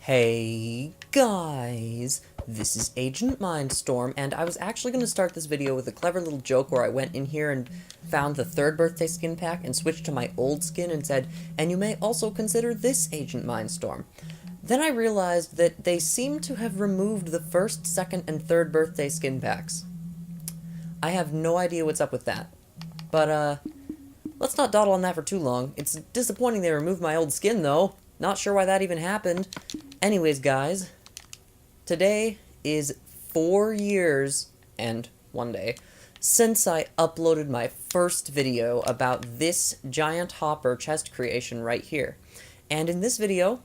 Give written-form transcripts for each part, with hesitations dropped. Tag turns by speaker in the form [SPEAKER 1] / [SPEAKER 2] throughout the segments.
[SPEAKER 1] Hey guys, this is AgentMindStorm, and I was actually going to start this video with a clever little joke where I went in here and found the third birthday skin pack and switched to my old skin and said, and you may also consider this AgentMindStorm. Then I realized that they seem to have removed the first, second, and third birthday skin packs. I have no idea what's up with that. But, let's not dawdle on that for too long. It's disappointing they removed my old skin, though. Not sure why that even happened. Anyways, guys, today is 4 years and 1 day since I uploaded my first video about this giant hopper chest creation right here. And in this video,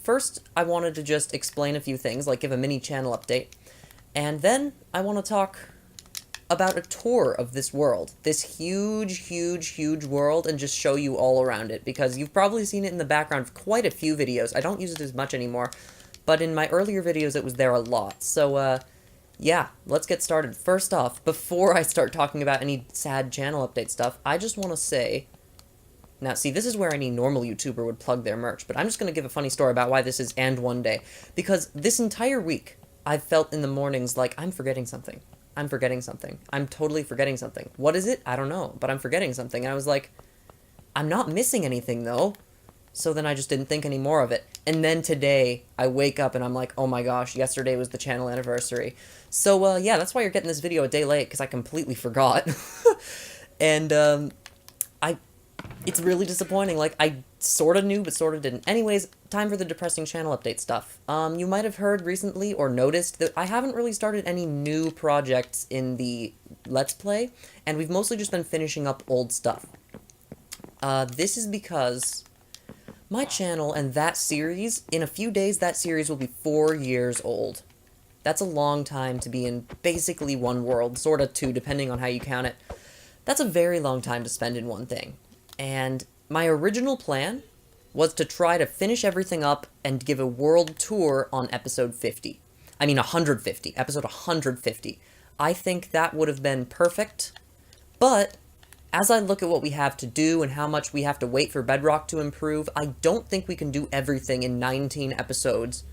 [SPEAKER 1] first I wanted to just explain a few things, like give a mini channel update, and then I want to talk about a tour of this world, this huge world, and just show you all around it, because you've probably seen it in the background of quite a few videos. I don't use it as much anymore, but in my earlier videos it was there a lot. So, yeah, let's get started. First off, before I start talking about any sad channel update stuff, I just want to say, now see, this is where any normal YouTuber would plug their merch, but I'm just going to give a funny story about why this is and 1 day, because this entire week, I've felt in the mornings like I'm forgetting something. I'm forgetting something. I'm totally forgetting something. What is it? I don't know, but I'm forgetting something. And I was like, I'm not missing anything, though. So then I just didn't think any more of it. And then today, I wake up and I'm like, oh my gosh, yesterday was the channel anniversary. So, yeah, that's why you're getting this video a day late, because I completely forgot. And, it's really disappointing. Like, I sort of knew, but sort of didn't. Anyways, time for the depressing channel update stuff. You might have heard recently or noticed that I haven't really started any new projects in the Let's Play, and we've mostly just been finishing up old stuff. This is because my channel and that series, in a few days, that series will be 4 years old. That's a long time to be in basically one world, sort of two, depending on how you count it. That's a very long time to spend in one thing. And my original plan was to try to finish everything up and give a world tour on episode 50. I mean 150, episode 150. I think that would have been perfect, but as I look at what we have to do and how much we have to wait for Bedrock to improve, I don't think we can do everything in 19 episodes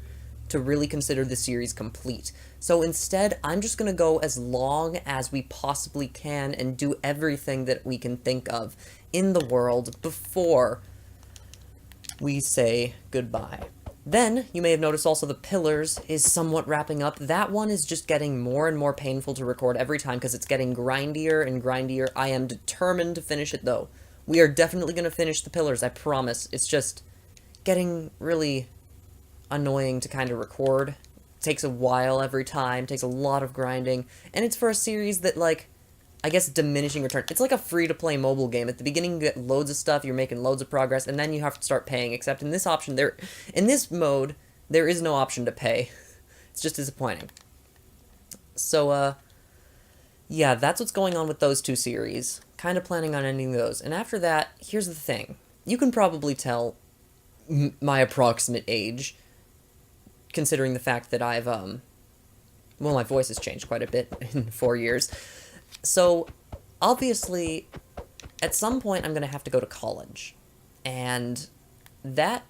[SPEAKER 1] to really consider the series complete. So instead, I'm just going to go as long as we possibly can and do everything that we can think of in the world before we say goodbye. Then, you may have noticed also the Pillars is somewhat wrapping up. That one is just getting more and more painful to record every time because it's getting grindier and grindier. I am determined to finish it, though. We are definitely going to finish the Pillars, I promise. It's just getting really annoying to kind of record. It takes a while every time, takes a lot of grinding, and it's for a series that, like, I guess diminishing return. It's like a free-to-play mobile game. At the beginning, you get loads of stuff, you're making loads of progress, and then you have to start paying, except in this option, in this mode, there is no option to pay. It's just disappointing. So, yeah, that's what's going on with those two series. Kind of planning on ending those. And after that, here's the thing. You can probably tell my approximate age, considering the fact that I've, well, my voice has changed quite a bit in 4 years. So, obviously, at some point I'm going to have to go to college. And that,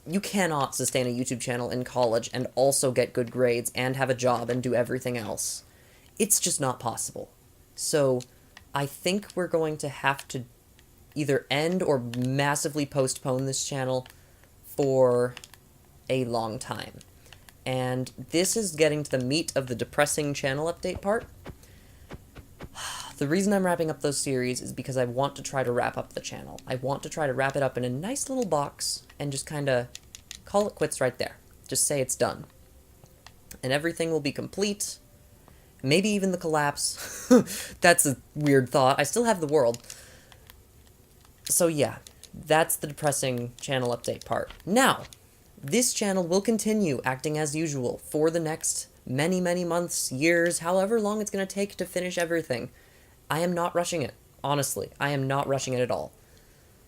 [SPEAKER 1] you cannot sustain a YouTube channel in college and also get good grades and have a job and do everything else. It's just not possible. So, I think we're going to have to either end or massively postpone this channel for a long time. And this is getting to the meat of the depressing channel update part. The reason I'm wrapping up those series is because I want to try to wrap up the channel. I want to try to wrap it up in a nice little box and just kind of call it quits right there. Just say it's done. And everything will be complete. Maybe even the collapse. That's a weird thought. I still have the world. So yeah, that's the depressing channel update part. Now, this channel will continue acting as usual for the next many months, years, however long it's going to take to finish everything. I am not rushing it. Honestly, I am not rushing it at all.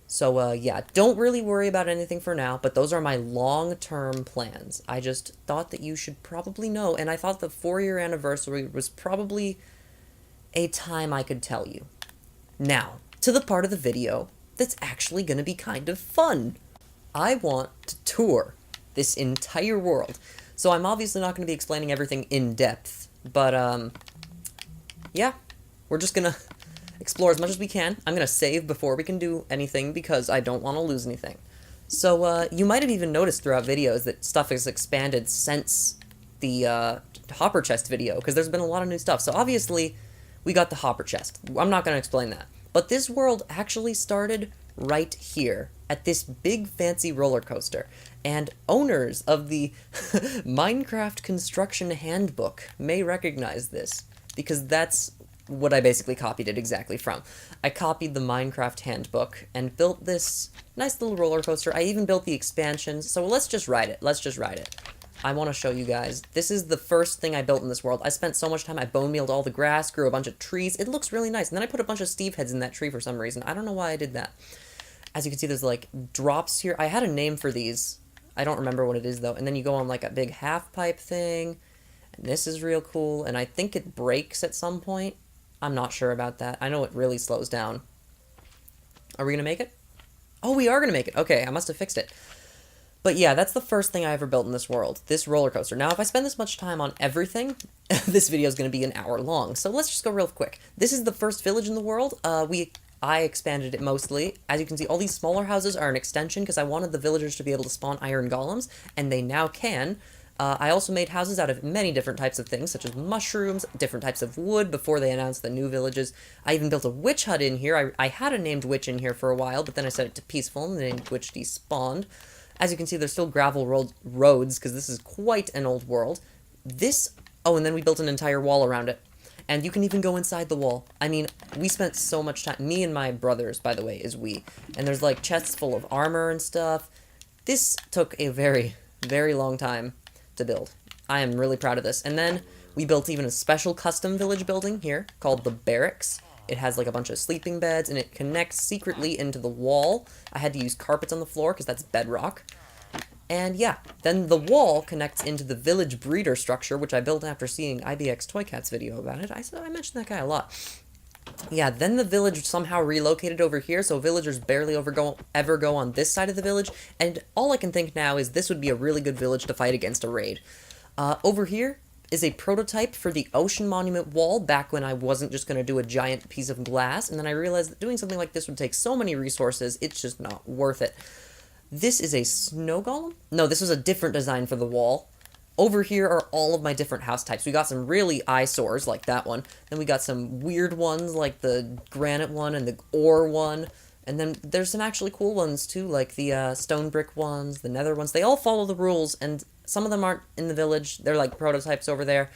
[SPEAKER 1] So, yeah, don't really worry about anything for now, but those are my long-term plans. I just thought that you should probably know, and I thought the 4-year anniversary was probably a time I could tell you. Now, to the part of the video that's actually going to be kind of fun. I want to tour this entire world. So I'm obviously not going to be explaining everything in depth, but, yeah, we're just going to explore as much as we can. I'm going to save before we can do anything because I don't want to lose anything. So, you might have even noticed throughout videos that stuff has expanded since the, hopper chest video, because there's been a lot of new stuff. So obviously, we got the hopper chest. I'm not going to explain that. But this world actually started right here, at this big fancy roller coaster. And owners of the Minecraft Construction Handbook may recognize this, because that's what I basically copied it exactly from. I copied the Minecraft Handbook and built this nice little roller coaster. I even built the expansions, so let's just ride it. Let's just ride it. I want to show you guys. This is the first thing I built in this world. I spent so much time, I bone mealed all the grass, grew a bunch of trees. It looks really nice. And then I put a bunch of Steve heads in that tree for some reason. I don't know why I did that. As you can see, there's like drops here. I had a name for these. I don't remember what it is though. And then you go on like a big half pipe thing. And this is real cool. And I think it breaks at some point. I'm not sure about that. I know it really slows down. Are we going to make it? Oh, we are going to make it. Okay, I must have fixed it. But yeah, that's the first thing I ever built in this world, this roller coaster. Now, if I spend this much time on everything, this video is going to be an hour long. So let's just go real quick. This is the first village in the world. I expanded it mostly. As you can see, all these smaller houses are an extension because I wanted the villagers to be able to spawn iron golems, and they now can. I also made houses out of many different types of things, such as mushrooms, different types of wood before they announced the new villages. I even built a witch hut in here. I had a named witch in here for a while, but then I set it to peaceful, and the named witch despawned. As you can see, there's still gravel roads, because this is quite an old world. Oh, and then we built an entire wall around it. And you can even go inside the wall. I mean, we spent so much time, me and my brothers, by the way, is we. And there's like chests full of armor and stuff. This took a very, very long time to build. I am really proud of this. And then we built even a special custom village building here called the Barracks. It has like a bunch of sleeping beds, and it connects secretly into the wall. I had to use carpets on the floor because that's bedrock. And yeah, then the wall connects into the village breeder structure, which I built after seeing IBX Toy Cat's video about it. I mentioned that guy a lot. Yeah, then the village somehow relocated over here, so villagers barely ever go on this side of the village. And all I can think now is this would be a really good village to fight against a raid. Over here is a prototype for the Ocean Monument wall back when I wasn't just going to do a giant piece of glass, and then I realized that doing something like this would take so many resources, it's just not worth it. This is a snow golem? No, this was a different design for the wall. Over here are all of my different house types. We got some really eyesores, like that one. Then we got some weird ones, like the granite one and the ore one. And then there's some actually cool ones, too, like the stone brick ones, the nether ones. They all follow the rules, and some of them aren't in the village. They're like prototypes over there.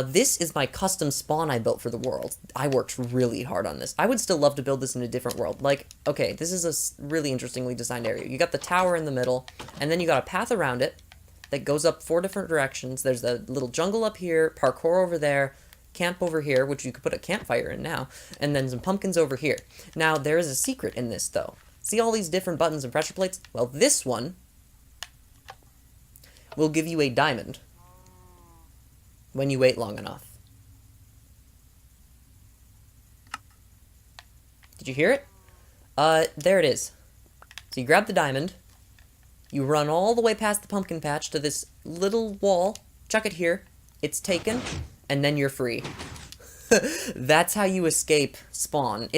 [SPEAKER 1] This is my custom spawn I built for the world. I worked really hard on this. I would still love to build this in a different world. Like, okay, this is a really interestingly designed area. You got the tower in the middle, and then you got a path around it that goes up 4 different directions. There's a little jungle up here, parkour over there, camp over here, which you could put a campfire in now, and then some pumpkins over here. Now, there is a secret in this, though. See all these different buttons and pressure plates? Well, this one will give you a diamond when you wait long enough. Did you hear it? There it is. So you grab the diamond, you run all the way past the pumpkin patch to this little wall, chuck it here, it's taken, and then you're free. That's how you escape spawn.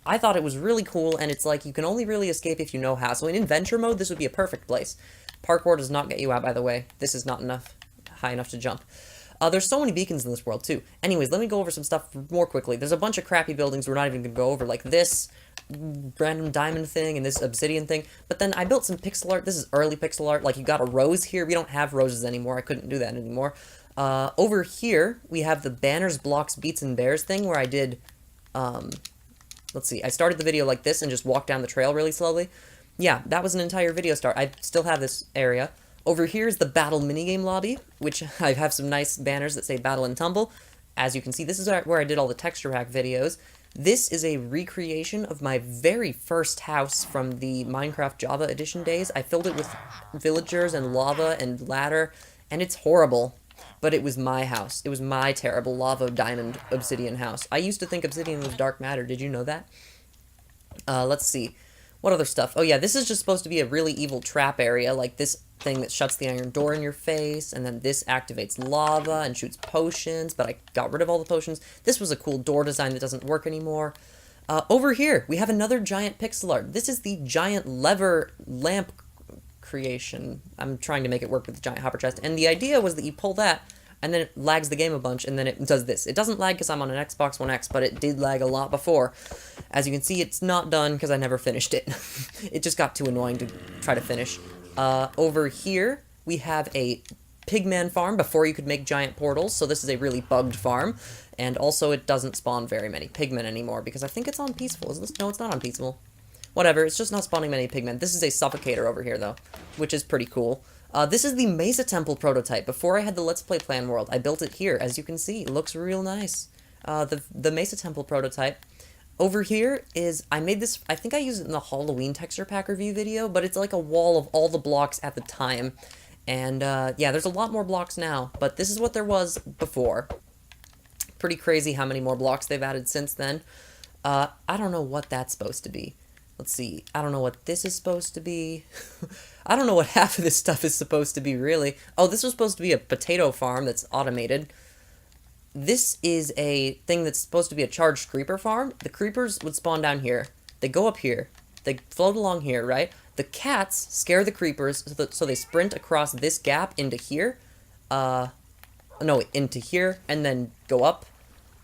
[SPEAKER 1] I thought it was really cool, and it's like you can only really escape if you know how. So in adventure mode, this would be a perfect place. Parkour does not get you out, by the way. This is not high enough to jump. There's so many beacons in this world, too. Anyways, let me go over some stuff more quickly. There's a bunch of crappy buildings we're not even going to go over, like this random diamond thing and this obsidian thing. But then I built some pixel art. This is early pixel art. Like, you got a rose here. We don't have roses anymore. I couldn't do that anymore. Over here, we have the banners, blocks, beats, and bears thing, where I did, let's see. I started the video like this and just walked down the trail really slowly. Yeah, that was an entire video start. I still have this area. Over here is the battle minigame lobby, which I have some nice banners that say battle and tumble. As you can see, this is where I did all the texture pack videos. This is a recreation of my very first house from the Minecraft Java Edition days. I filled it with villagers and lava and ladder, and it's horrible. But it was my house. It was my terrible lava diamond obsidian house. I used to think obsidian was dark matter. Did you know that? Let's see. What other stuff? Oh yeah, this is just supposed to be a really evil trap area. Like, this thing that shuts the iron door in your face, and then this activates lava and shoots potions, but I got rid of all the potions. This was a cool door design that doesn't work anymore. Over here, we have another giant pixel art. This is the giant lever lamp creation. I'm trying to make it work with the giant hopper chest, and the idea was that you pull that, and then it lags the game a bunch, and then it does this. It doesn't lag because I'm on an Xbox One X, but it did lag a lot before. As you can see, it's not done because I never finished it. It just got too annoying to try to finish. Over here, we have a pigman farm before you could make giant portals, so this is a really bugged farm. And also, it doesn't spawn very many pigmen anymore, because I think it's on peaceful. Is this? No, it's not on peaceful. Whatever, it's just not spawning many pigmen. This is a suffocator over here, though, which is pretty cool. This is the Mesa Temple prototype. Before I had the Let's Play Plan World, I built it here. As you can see, it looks real nice. The Mesa Temple prototype. Over here is, I made this, I think I used it in the Halloween texture pack review video, but it's like a wall of all the blocks at the time. And, yeah, there's a lot more blocks now, but this is what there was before. Pretty crazy how many more blocks they've added since then. I don't know what that's supposed to be. Let's see. I don't know what this is supposed to be. I don't know what half of this stuff is supposed to be, really. Oh, this was supposed to be a potato farm that's automated. This is a thing that's supposed to be a charged creeper farm. The creepers would spawn down here. They go up here. They float along here, right? The cats scare the creepers, so they sprint across this gap into here. No, into here, and then go up.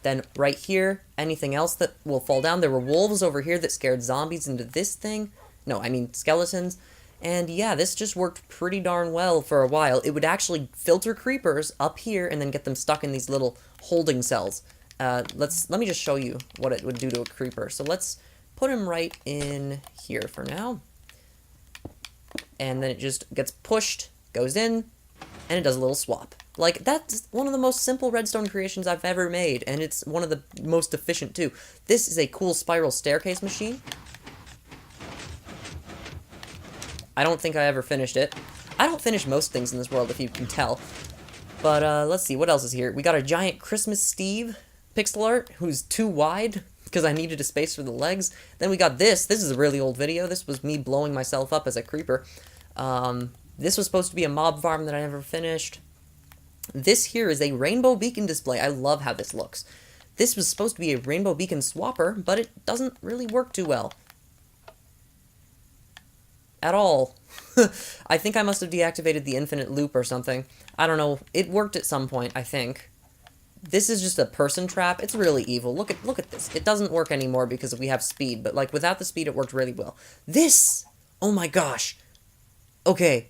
[SPEAKER 1] Then right here, anything else that will fall down. There were wolves over here that scared zombies into this thing. No, I mean skeletons. And yeah, this just worked pretty darn well for a while. It would actually filter creepers up here and then get them stuck in these little holding cells. Let me just show you what it would do to a creeper. So let's put him right in here for now. And then it just gets pushed, goes in, and it does a little swap. Like, that's one of the most simple redstone creations I've ever made, and it's one of the most efficient, too. This is a cool spiral staircase machine. I don't think I ever finished it. I don't finish most things in this world, if you can tell. But, let's see, what else is here? We got a giant Christmas Steve pixel art, who's too wide, because I needed a space for the legs. Then we got this. This is a really old video. This was me blowing myself up as a creeper. This was supposed to be a mob farm that I never finished. This here is a rainbow beacon display. I love how this looks. This was supposed to be a rainbow beacon swapper, but it doesn't really work too well. At all. I think I must have deactivated the infinite loop or something. I don't know. It worked at some point, I think. This is just a person trap. It's really evil. Look at this. It doesn't work anymore because we have speed, but like without the speed it worked really well. This! Oh my gosh. Okay.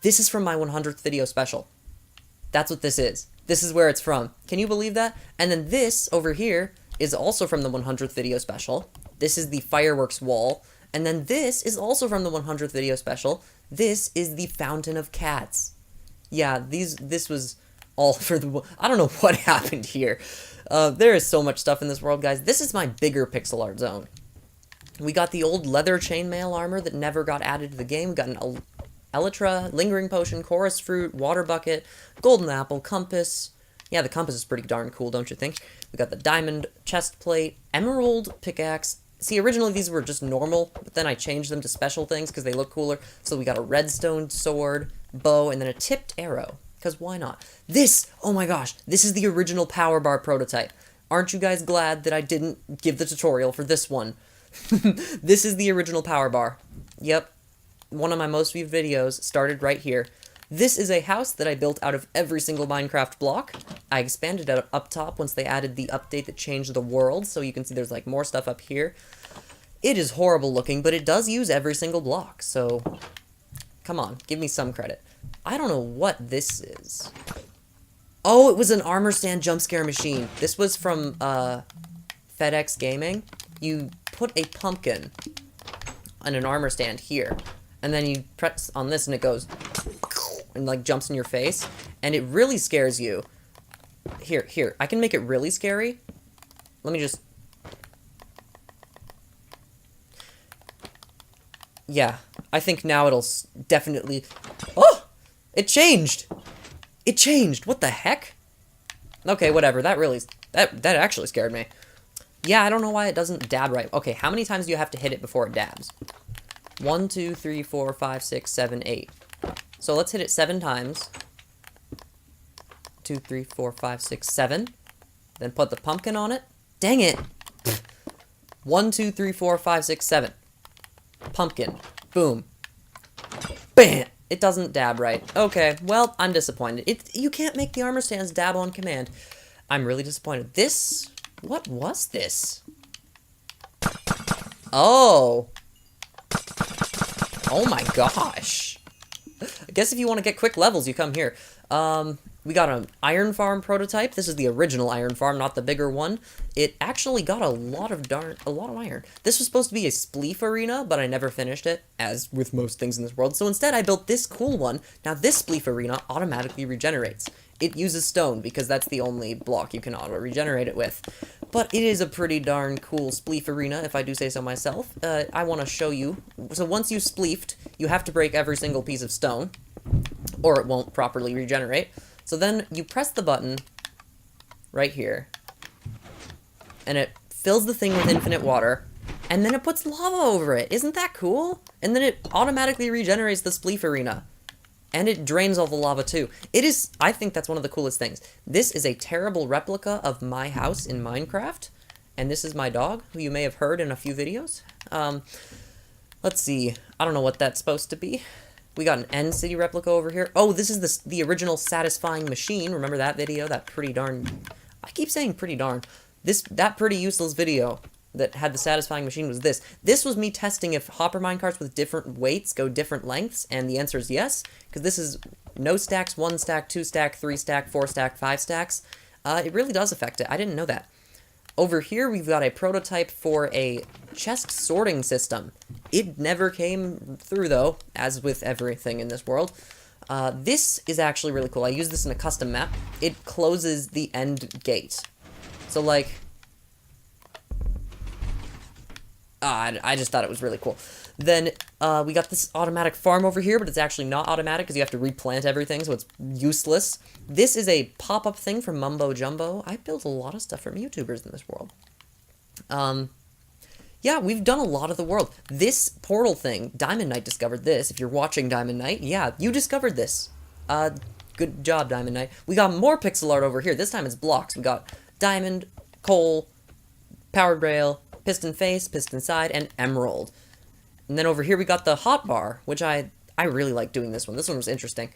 [SPEAKER 1] This is from my 100th video special. That's what this is. This is where it's from. Can you believe that? And then this over here is also from the 100th video special. This is the fireworks wall. And then this is also from the 100th video special. This is the fountain of cats. Yeah, this was all for the... I don't know what happened here. There is so much stuff in this world, guys. This is my bigger pixel art zone. We got the old leather chainmail armor that never got added to the game. We got an Elytra, Lingering Potion, Chorus Fruit, Water Bucket, Golden Apple, Compass. Yeah, the compass is pretty darn cool, don't you think? We got the Diamond Chest Plate, Emerald Pickaxe. See, originally these were just normal, but then I changed them to special things because they look cooler. So we got a redstone sword, bow, and then a tipped arrow. Because why not? This! Oh my gosh, this is the original power bar prototype. Aren't you guys glad that I didn't give the tutorial for this one? This is the original power bar. Yep. One of my most viewed videos started right here. This is a house that I built out of every single Minecraft block. I expanded it up top once they added the update that changed the world, so you can see there's like more stuff up here. It is horrible looking, but it does use every single block, so come on, give me some credit. I don't know what this is. Oh, it was an armor stand jump scare machine. This was from FedEx Gaming. You put a pumpkin on an armor stand here, and then you press on this and it goes and like jumps in your face, and it really scares you. Here, I can make it really scary. Let me just... Yeah, I think now it'll definitely... Oh! It changed! It changed! What the heck? Okay, whatever, that actually scared me. Yeah, I don't know why it doesn't dab right. Okay, how many times do you have to hit it before it dabs? 1, 2, 3, 4, 5, 6, 7, 8. So let's hit it 7 times. 2, 3, 4, 5, 6, 7. Then put the pumpkin on it. Dang it! 1, 2, 3, 4, 5, 6, 7. Pumpkin. Boom. Bam! It doesn't dab right. Okay, well, I'm disappointed. You can't make the armor stands dab on command. I'm really disappointed. This... What was this? Oh. Oh my gosh. I guess if you want to get quick levels, you come here. We got an iron farm prototype. This is the original iron farm, not the bigger one. It actually got a lot of iron. This was supposed to be a spleef arena, but I never finished it, as with most things in this world. So instead, I built this cool one. Now, this spleef arena automatically regenerates. It uses stone, because that's the only block you can auto-regenerate it with. But it is a pretty darn cool spleef arena, if I do say so myself. I want to show you. So once you spleefed, you have to break every single piece of stone, or it won't properly regenerate. So then you press the button right here, and it fills the thing with infinite water, and then it puts lava over it. Isn't that cool? And then it automatically regenerates the spleef arena. And it drains all the lava too. It is, I think that's one of the coolest things. This is a terrible replica of my house in Minecraft. And this is my dog, who you may have heard in a few videos. Let's see. I don't know what that's supposed to be. We got an End City replica over here. Oh, this is the original Satisfying Machine. Remember that video? That pretty darn... I keep saying pretty darn. That pretty useless video that had the Satisfying Machine was this. This was me testing if hopper minecarts with different weights go different lengths, and the answer is yes, because this is no stacks, 1 stack, 2 stack, 3 stack, 4 stack, 5 stacks. It really does affect it. I didn't know that. Over here, we've got a prototype for a chest sorting system. It never came through, though, as with everything in this world. This is actually really cool. I use this in a custom map. It closes the end gate. So, like... I just thought it was really cool. Then, we got this automatic farm over here, but it's actually not automatic because you have to replant everything, so it's useless. This is a pop-up thing from Mumbo Jumbo. I built a lot of stuff from YouTubers in this world. Yeah, we've done a lot of the world. This portal thing, Diamond Knight discovered this. If you're watching Diamond Knight, yeah, you discovered this. Good job, Diamond Knight. We got more pixel art over here. This time it's blocks. We got diamond, coal, powered rail, piston face, piston side, and emerald. And then over here we got the hotbar, which I really like doing this one. This one was interesting.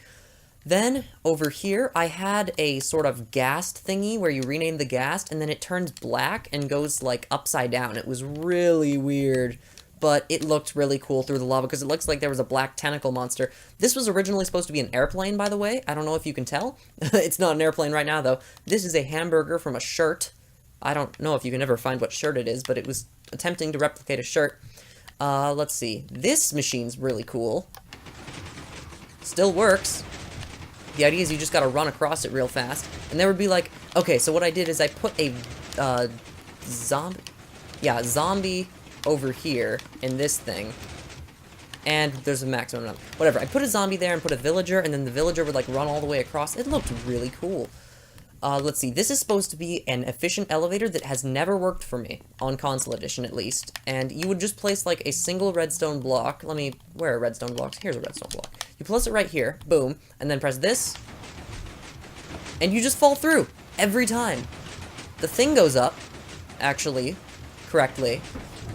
[SPEAKER 1] Then over here I had a sort of ghast thingy where you rename the ghast and then it turns black and goes like upside down. It was really weird, but it looked really cool through the lava because it looks like there was a black tentacle monster. This was originally supposed to be an airplane, by the way. I don't know if you can tell. It's not an airplane right now, though. This is a hamburger from a shirt. I don't know if you can ever find what shirt it is, but it was attempting to replicate a shirt. Let's see. This machine's really cool. Still works. The idea is you just gotta run across it real fast. And there would be like... Okay, so what I did is I put a, zombie... Yeah, zombie over here in this thing. And there's a maximum number. Whatever. I put a zombie there and put a villager, and then the villager would, like, run all the way across. It looked really cool. Let's see, this is supposed to be an efficient elevator that has never worked for me, on console edition at least, and you would just place like a single redstone block. Where are redstone blocks? Here's a redstone block. You place it right here, boom, and then press this, and you just fall through, every time. The thing goes up, actually, correctly.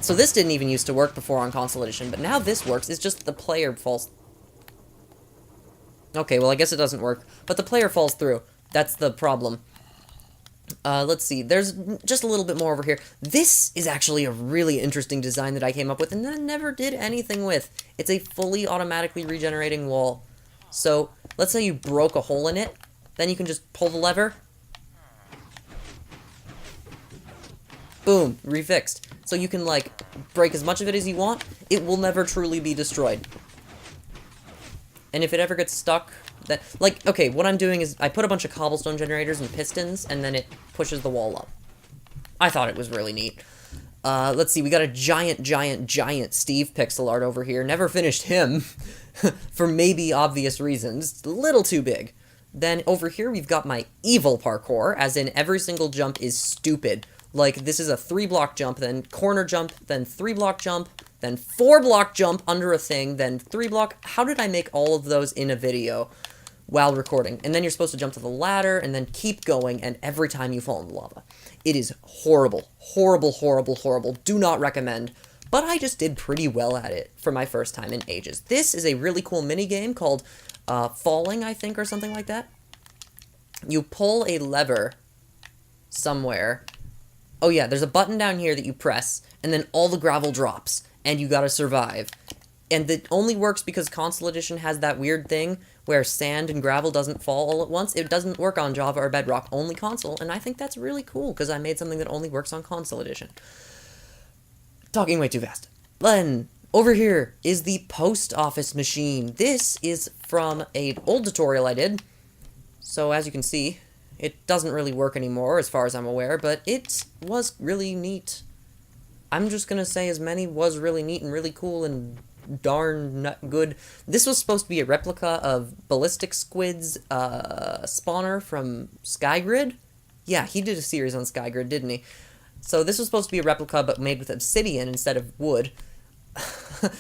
[SPEAKER 1] So this didn't even used to work before on console edition, but now this works, it's just the player falls... Okay, well I guess it doesn't work, but the player falls through. That's the problem. Let's see. There's just a little bit more over here. This is actually a really interesting design that I came up with and then never did anything with. It's a fully automatically regenerating wall. So, let's say you broke a hole in it. Then you can just pull the lever. Boom. Refixed. So you can, like, break as much of it as you want. It will never truly be destroyed. And if it ever gets stuck... okay, what I'm doing is I put a bunch of cobblestone generators and pistons, and then it pushes the wall up. I thought it was really neat. Let's see, we got a giant Steve pixel art over here. Never finished him, for maybe obvious reasons. A little too big. Then over here we've got my evil parkour, as in every single jump is stupid. Like, this is a 3-block jump, then corner jump, then 3-block jump, then 4 block jump under a thing, then 3 block. How did I make all of those in a video while recording? And then you're supposed to jump to the ladder and then keep going, and every time you fall in the lava. It is horrible. Horrible, horrible, horrible. Do not recommend. But I just did pretty well at it for my first time in ages. This is a really cool mini game called Falling, I think, or something like that. You pull a lever somewhere. Oh yeah, there's a button down here that you press, and then all the gravel drops, and you gotta survive. And it only works because Console Edition has that weird thing where sand and gravel doesn't fall all at once. It doesn't work on Java or Bedrock, only console, and I think that's really cool, because I made something that only works on Console Edition. Talking way too fast. Then, over here is the post office machine. This is from an old tutorial I did. So, as you can see, it doesn't really work anymore, as far as I'm aware, but it was really neat. I'm just gonna say as many was really neat and really cool and darn not good. This was supposed to be a replica of Ballistic Squid's spawner from Skygrid. Yeah, he did a series on Skygrid, didn't he? So this was supposed to be a replica, but made with obsidian instead of wood.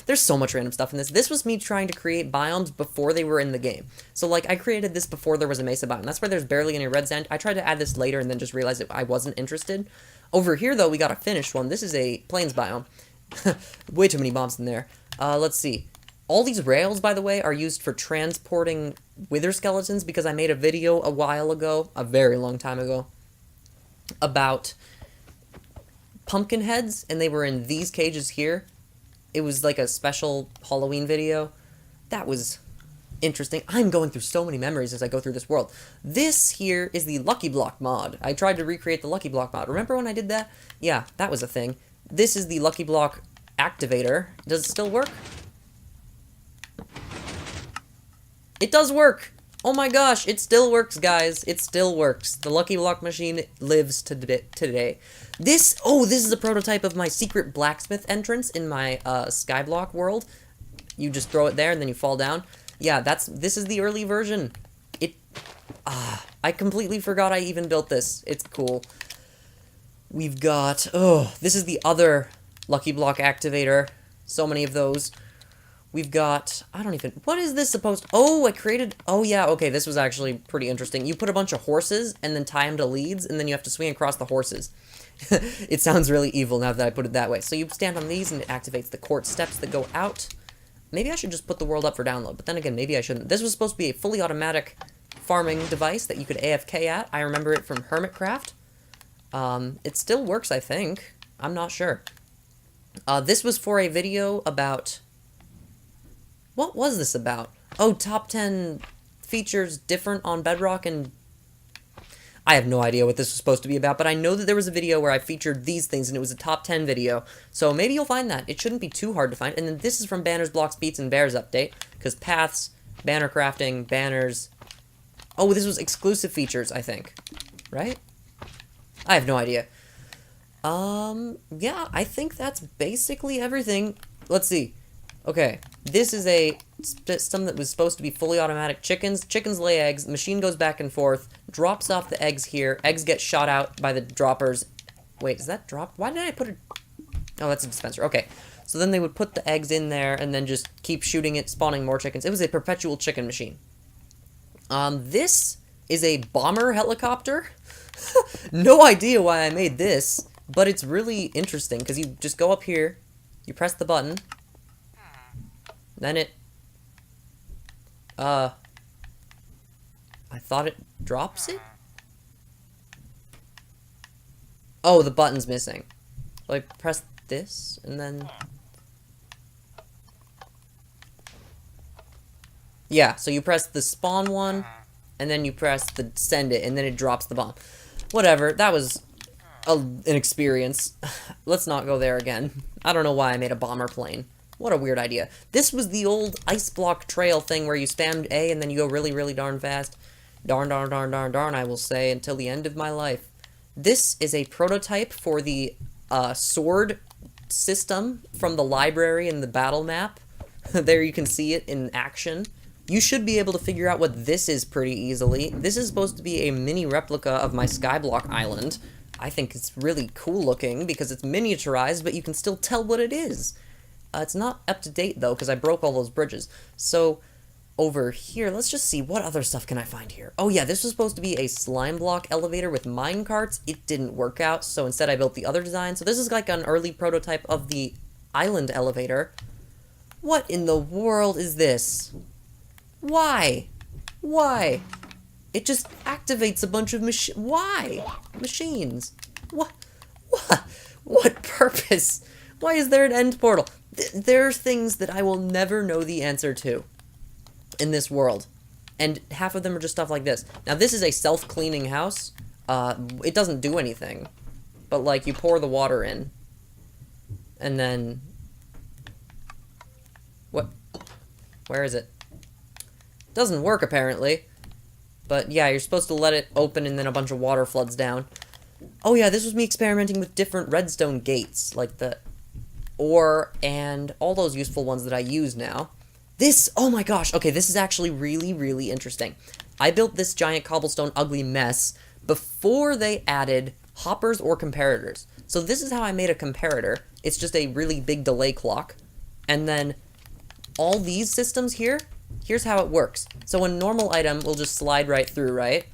[SPEAKER 1] There's so much random stuff in this. This was me trying to create biomes before they were in the game. So, like, I created this before there was a mesa biome. That's why there's barely any red sand. I tried to add this later and then just realized that I wasn't interested. Over here, though, we got a finished one. This is a plains biome. Way too many bombs in there. Let's see. All these rails, by the way, are used for transporting wither skeletons because I made a video a while ago, a very long time ago, about pumpkin heads, and they were in these cages here. It was like a special Halloween video. That was interesting. I'm going through so many memories as I go through this world. This here is the Lucky Block mod. I tried to recreate the Lucky Block mod. Remember when I did that? Yeah, that was a thing. This is the Lucky Block activator. Does it still work? It does work! Oh my gosh, it still works, guys. It still works. The Lucky Block machine lives today. This is a prototype of my secret blacksmith entrance in my Skyblock world. You just throw it there and then you fall down. Yeah, this is the early version. I completely forgot I even built this. It's cool. We've got, this is the other Lucky Block activator. So many of those. We've got, what is this supposed to, yeah, okay, this was actually pretty interesting. You put a bunch of horses and then tie them to leads, and then you have to swing across the horses. It sounds really evil now that I put it that way. So you stand on these and it activates the quartz steps that go out. Maybe I should just put the world up for download, but then again, maybe I shouldn't. This was supposed to be a fully automatic farming device that you could AFK at. I remember it from Hermitcraft. It still works, I think. I'm not sure. This was for a video about... What was this about? Oh, top 10 features different on Bedrock, and I have no idea what this was supposed to be about, but I know that there was a video where I featured these things, and it was a top 10 video, so maybe you'll find that. It shouldn't be too hard to find. And then this is from Banners, Blocks, Beats, and Bears update, because paths, banner crafting, banners... Oh, this was exclusive features, I think. Right? I have no idea. Yeah, I think that's basically everything. Let's see. Okay, this is a system that was supposed to be fully automatic. Chickens lay eggs, the machine goes back and forth, drops off the eggs here, eggs get shot out by the droppers. Wait, is that drop? Why did I put it? Oh, that's a dispenser. Okay, so then they would put the eggs in there and then just keep shooting it, spawning more chickens. It was a perpetual chicken machine. This is a bomber helicopter. No idea why I made this, but it's really interesting because you just go up here, you press the button, then it, I thought it drops it? Oh, the button's missing. So I press this, and then... Yeah, so you press the spawn one, and then you press the send it, and then it drops the bomb. Whatever, that was an experience. Let's not go there again. I don't know why I made a bomber plane. What a weird idea. This was the old ice block trail thing where you spammed A and then you go really, really darn fast. Darn, I will say, until the end of my life. This is a prototype for the sword system from the library in the battle map. There you can see it in action. You should be able to figure out what this is pretty easily. This is supposed to be a mini replica of my Skyblock island. I think it's really cool looking because it's miniaturized, but you can still tell what it is. It's not up to date, though, because I broke all those bridges. So, over here, let's just see, what other stuff can I find here? Oh yeah, this was supposed to be a slime block elevator with mine carts. It didn't work out, so instead I built the other design. So this is like an early prototype of the island elevator. What in the world is this? Why? Why? It just activates a bunch of Why? Machines. What? What? What purpose? Why is there an end portal? There are things that I will never know the answer to in this world. And half of them are just stuff like this. Now, this is a self-cleaning house. It doesn't do anything. But, like, you pour the water in. And then... What? Where is it? Doesn't work, apparently. But, yeah, you're supposed to let it open and then a bunch of water floods down. Oh, yeah, this was me experimenting with different redstone gates. Like the ore and all those useful ones that I use now. This, oh my gosh, okay, this is actually really, really interesting. I built this giant cobblestone ugly mess before they added hoppers or comparators. So this is how I made a comparator. It's just a really big delay clock. And then all these systems here, here's how it works. So a normal item will just slide right through, right?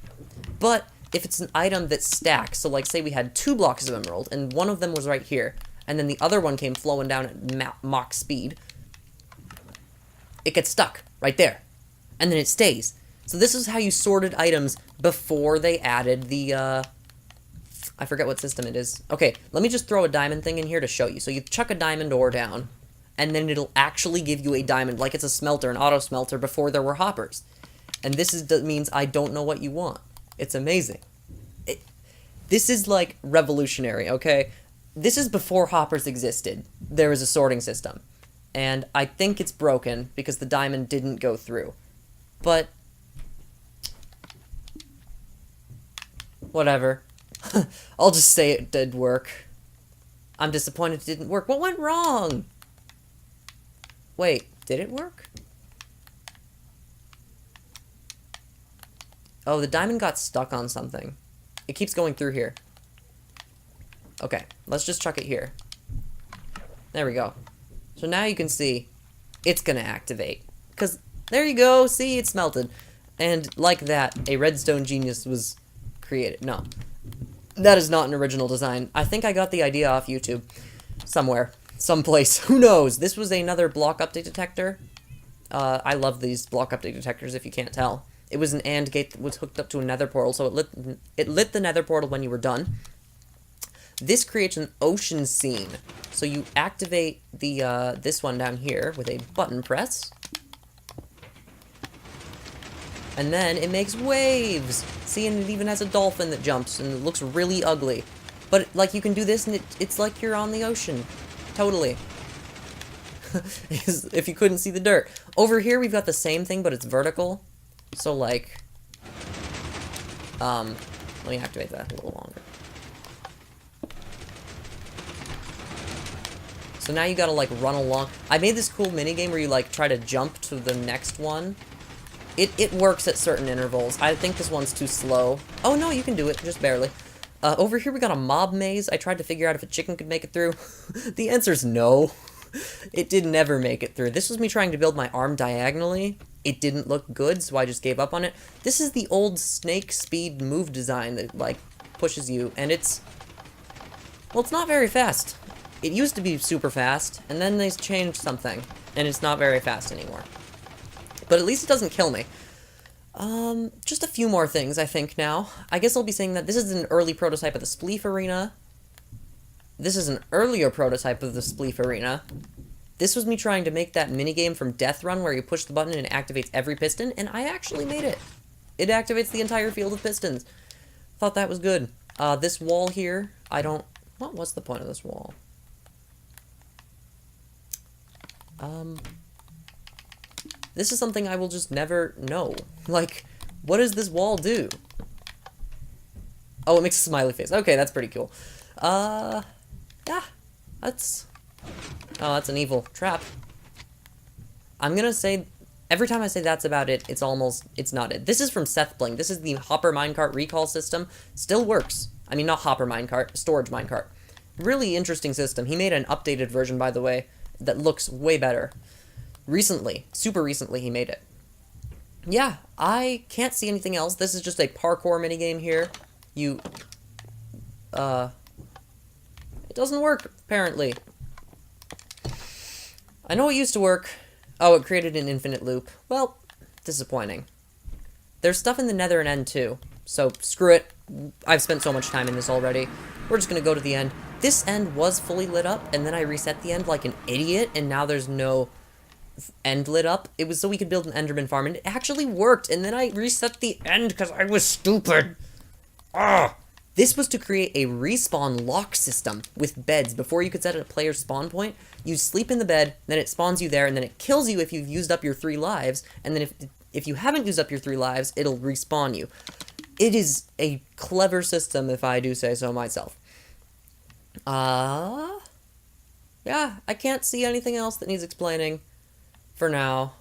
[SPEAKER 1] But if it's an item that stacks, so like say we had 2 blocks of emerald, and one of them was right here, and then the other one came flowing down at Mach speed, it gets stuck right there. And then it stays. So this is how you sorted items before they added the, I forget what system it is. Okay, let me just throw a diamond thing in here to show you. So you chuck a diamond ore down, and then it'll actually give you a diamond, like it's a smelter, an auto smelter, before there were hoppers. And this means I don't know what you want. It's amazing. This is, like, revolutionary, okay? This is before hoppers existed. There was a sorting system. And I think it's broken because the diamond didn't go through. But whatever. I'll just say it did work. I'm disappointed it didn't work. What went wrong? Wait, did it work? Oh, the diamond got stuck on something. It keeps going through here. Okay, let's just chuck it here. There we go. So now you can see it's gonna activate. Because there you go, see, it's melted. And like that, a redstone genius was created. No, that is not an original design. I think I got the idea off YouTube. Somewhere. Someplace. Who knows? This was another block update detector. I love these block update detectors, if you can't tell. It was an AND gate that was hooked up to a nether portal, so it lit the nether portal when you were done. This creates an ocean scene. So you activate the this one down here with a button press. And then it makes waves. See, and it even has a dolphin that jumps, and it looks really ugly. But, like, you can do this, and it's like you're on the ocean. Totally. If you couldn't see the dirt. Over here, we've got the same thing, but it's vertical. So, like, let me activate that a little longer. So now you gotta, like, run along. I made this cool minigame where you, like, try to jump to the next one. It works at certain intervals. I think this one's too slow. Oh, no, you can do it, just barely. Over here we got a mob maze. I tried to figure out if a chicken could make it through. The answer's no. It did never make it through. This was me trying to build my arm diagonally. It didn't look good, so I just gave up on it. This is the old snake speed move design that, like, pushes you, and it's... Well, it's not very fast. It used to be super fast, and then they changed something, and it's not very fast anymore. But at least it doesn't kill me. Just a few more things, I think, now. I guess I'll be saying that this is an early prototype of the Spleef Arena. This is an earlier prototype of the Spleef Arena. This was me trying to make that minigame from Death Run where you push the button and it activates every piston, and I actually made it. It activates the entire field of pistons. Thought that was good. This wall here, I don't... What's the point of this wall? This is something I will just never know. Like, what does this wall do? Oh, it makes a smiley face. Okay, that's pretty cool. Yeah, that's... Oh, that's an evil trap. I'm gonna say... Every time I say that's about it, it's not it. This is from Seth Bling. This is the Hopper Minecart recall system. Still works. I mean, not Hopper Minecart, storage minecart. Really interesting system. He made an updated version, by the way. that looks way better. Recently, super recently, he made it. Yeah, I can't see anything else. This is just a parkour minigame here. It doesn't work, apparently. I know it used to work. Oh, it created an infinite loop. Well, disappointing. There's stuff in the nether and end, too. So, screw it. I've spent so much time in this already. We're just gonna go to the end. This end was fully lit up, and then I reset the end like an idiot, and now there's no end lit up. It was so we could build an Enderman farm, and it actually worked, and then I reset the end because I was stupid. Ah! This was to create a respawn lock system with beds. Before you could set a player's spawn point, you sleep in the bed, then it spawns you there, and then it kills you if you've used up your 3 lives, and then if you haven't used up your 3 lives, it'll respawn you. It is a clever system, if I do say so myself. Yeah, I can't see anything else that needs explaining for now.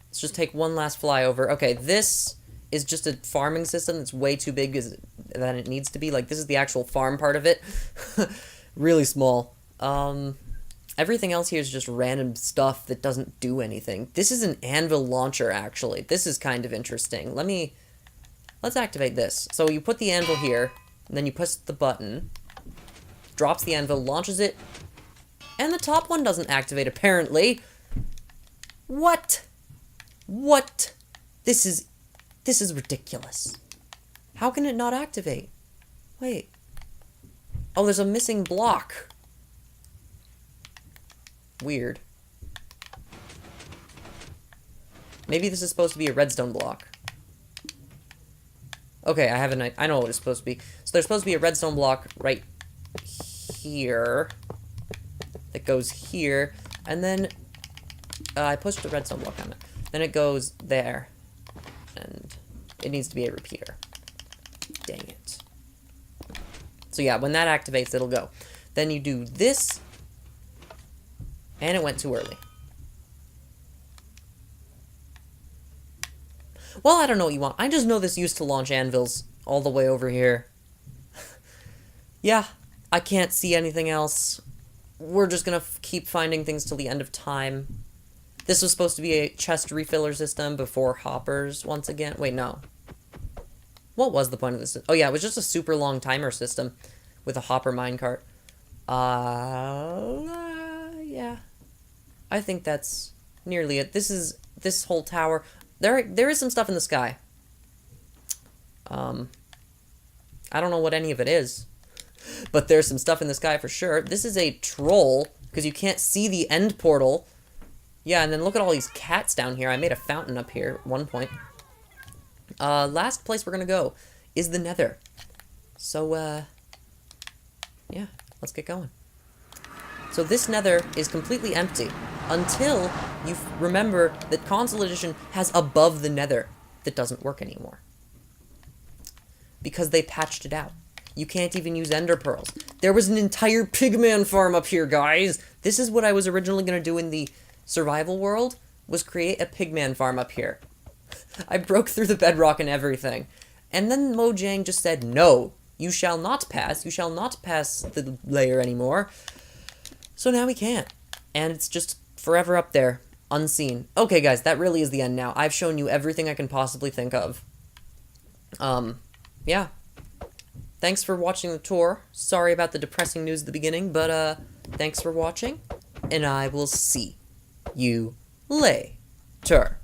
[SPEAKER 1] Let's just take one last flyover. Okay, this is just a farming system that's way too big than it needs to be. Like, this is the actual farm part of it. Really small. Everything else here is just random stuff that doesn't do anything. This is an anvil launcher, actually. This is kind of interesting. Let's activate this. So you put the anvil here, and then you push the button, drops the anvil, launches it, and the top one doesn't activate, apparently. What? What? This is ridiculous. How can it not activate? Wait. Oh, there's a missing block. Weird. Maybe this is supposed to be a redstone block. Okay, I know what it's supposed to be. So there's supposed to be a redstone block right here that goes here, and then I pushed the redstone block on it. Then it goes there, and it needs to be a repeater. Dang it. So yeah, when that activates, it'll go. Then you do this, and it went too early. Well, I don't know what you want. I just know this used to launch anvils all the way over here. Yeah, I can't see anything else. We're just gonna keep finding things till the end of time. This was supposed to be a chest refiller system before hoppers once again. Wait, no. What was the point of this? Oh yeah, it was just a super long timer system with a hopper minecart. Yeah. I think that's nearly it. This whole tower. There is some stuff in the sky. I don't know what any of it is, but there's some stuff in the sky for sure. This is a troll, because you can't see the end portal. Yeah, and then look at all these cats down here. I made a fountain up here at one point. Last place we're gonna go is the nether. So, yeah, let's get going. So this nether is completely empty until you remember that console edition has above the nether that doesn't work anymore. Because they patched it out. You can't even use ender pearls. There was an entire pigman farm up here, guys! This is what I was originally gonna do in the survival world, was create a pigman farm up here. I broke through the bedrock and everything. And then Mojang just said, no, you shall not pass the layer anymore. So now we can't. And it's just forever up there, unseen. Okay, guys, that really is the end now. I've shown you everything I can possibly think of. Yeah. Thanks for watching the tour. Sorry about the depressing news at the beginning, but, thanks for watching, and I will see you later.